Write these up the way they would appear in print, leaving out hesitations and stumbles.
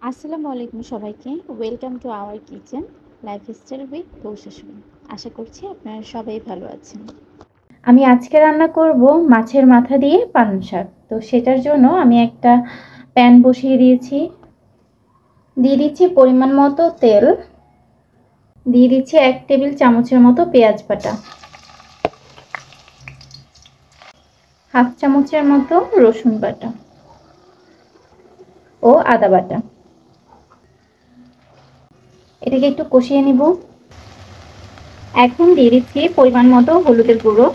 আসসালামু আলাইকুম সবাইকে। Welcome to our kitchen lifestyle with বউ শাশুড়ি। আশা করছি আপনারা সবাই ভালো আছেন। আমি আজকে রান্না করব মাছের মাথা দিয়ে পালং শাক। তো সেটার জন্য আমি একটা প্যান বসিয়ে দিয়েছি। দিয়ে দিচ্ছি পরিমাণ মতো তেল। দিয়ে দিচ্ছি 1 টেবিল চামচের মতো পেঁয়াজ বাটা, হাফ চামচের মতো রসুন বাটা ও আদা বাটা। এটাকে একটু কষিয়ে নিব। এখন দিয়ে দিচ্ছি পরিমাণ মতো হলুদের গুঁড়ো,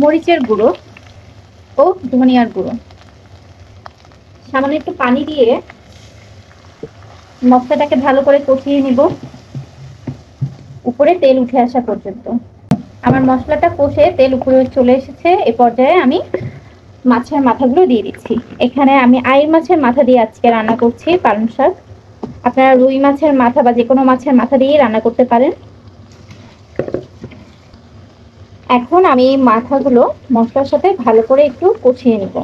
মরিচের গুঁড়ো ও ধনিয়ার গুঁড়ো। সামান্য একটু পানি দিয়ে মশলাটাকে ভালো করে কষিয়ে নিব উপরে তেল উঠে আসা পর্যন্ত। আমার মশলাটা কষে তেল উপরে চলে এসেছে। এ পর্যায়ে আমি মাছের মাথাগুলো দিয়ে দিচ্ছি। এখানে আমি আইড় মাছের মাথা দিয়ে আজকে রান্না করছি পালং শাক। আপনারা রুই মাছের মাথা বা যে কোনো মাছের মাথা দিয়ে রান্না করতে পারেন। এখন আমি মাথাগুলো মশলার সাথে ভালো করে একটু কষিয়ে নিব,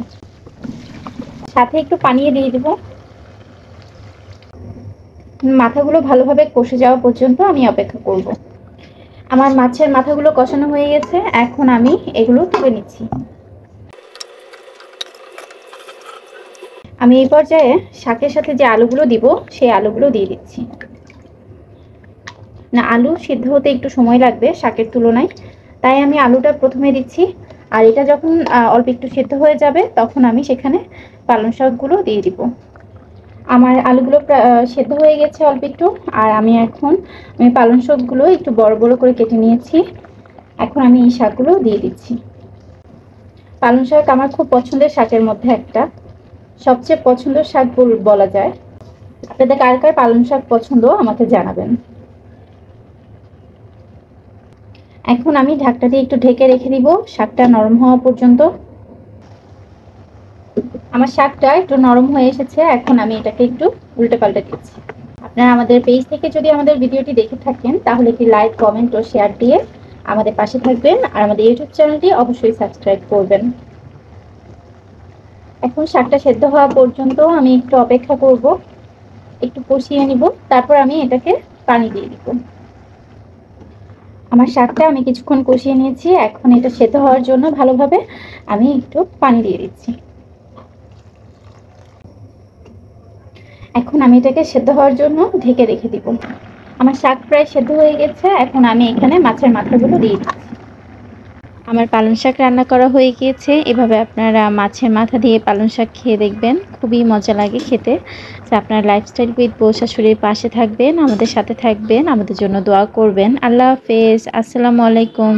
সাথে একটু পানি দিয়ে দিব। মাথাগুলো ভালোভাবে কষে যাওয়া পর্যন্ত আমি অপেক্ষা করব। আমার মাছের মাথাগুলো কষানো হয়ে গেছে। এখন আমি এগুলো তুলে নিচ্ছি। আমি এই পর্যায়ে শাকের সাথে যে আলুগুলো দিব সেই আলুগুলো দিয়ে দিচ্ছি। না, আলু সিদ্ধ হতে একটু সময় লাগবে শাকের তুলনায়, তাই আমি আলুটা প্রথমে দিচ্ছি। আর এটা যখন অল্প একটু সিদ্ধ হয়ে যাবে তখন আমি সেখানে পালং শাকগুলো দিয়ে দিব। আমার আলুগুলো সেদ্ধ হয়ে গেছে অল্প একটু। আর আমি পালং শাকগুলো একটু বড় বড় করে কেটে নিয়েছি। এখন আমি এই শাকগুলো দিয়ে দিচ্ছি। পালং শাক আমার খুব পছন্দের শাকের মধ্যে একটা, সবচেয়ে পছন্দের শাক বলা যায়। আপনাদের কার কার পালং শাক পছন্দ আমাকে জানাবেন। এখন আমি ঢাকনা দিয়ে একটু ঢেকে রেখে দিব শাকটা নরম হওয়া পর্যন্ত। আমার শাকটা একটু নরম হয়ে এসেছে। এখন আমি এটাকে একটু উল্টে পাল্টে দিচ্ছি। আপনারা আমাদের পেজ থেকে যদি আমাদের ভিডিওটি দেখে থাকেন তাহলে একটি লাইক, কমেন্ট ও শেয়ার দিয়ে আমাদের পাশে থাকবেন। আর আমাদের ইউটিউব চ্যানেলটি অবশ্যই সাবস্ক্রাইব করবেন। এখন শাকটা সেদ্ধ হওয়া পর্যন্ত আমি একটু অপেক্ষা করব, একটু কষিয়ে নিব। তারপর আমি এটাকে পানি দিয়ে দিব। আমার শাকটা আমি কিছুক্ষণ কষিয়ে নিয়েছি। এখন এটা সেদ্ধ হওয়ার জন্য ভালোভাবে আমি একটু পানি দিয়ে দিচ্ছি। এখন আমি এটাকে সেদ্ধ হওয়ার জন্য ঢেকে রেখে দিব। আমার শাক প্রায় সেদ্ধ হয়ে গেছে। এখন আমি এখানে মাছের মাথাগুলো দিয়ে দিচ্ছি। আমার পালং শাক রান্না করা হয়ে গিয়েছে। এভাবে আপনারা মাছের মাথা দিয়ে পালং শাক খেয়ে দেখবেন, খুবই মজা লাগে খেতে। তো আপনারা লাইফস্টাইল উইথ বউ শাশুড়ির পাশে থাকবেন, আমাদের সাথে থাকবেন, আমাদের জন্য দোয়া করবেন। আল্লাহ হাফেজ। আসসালামু আলাইকুম।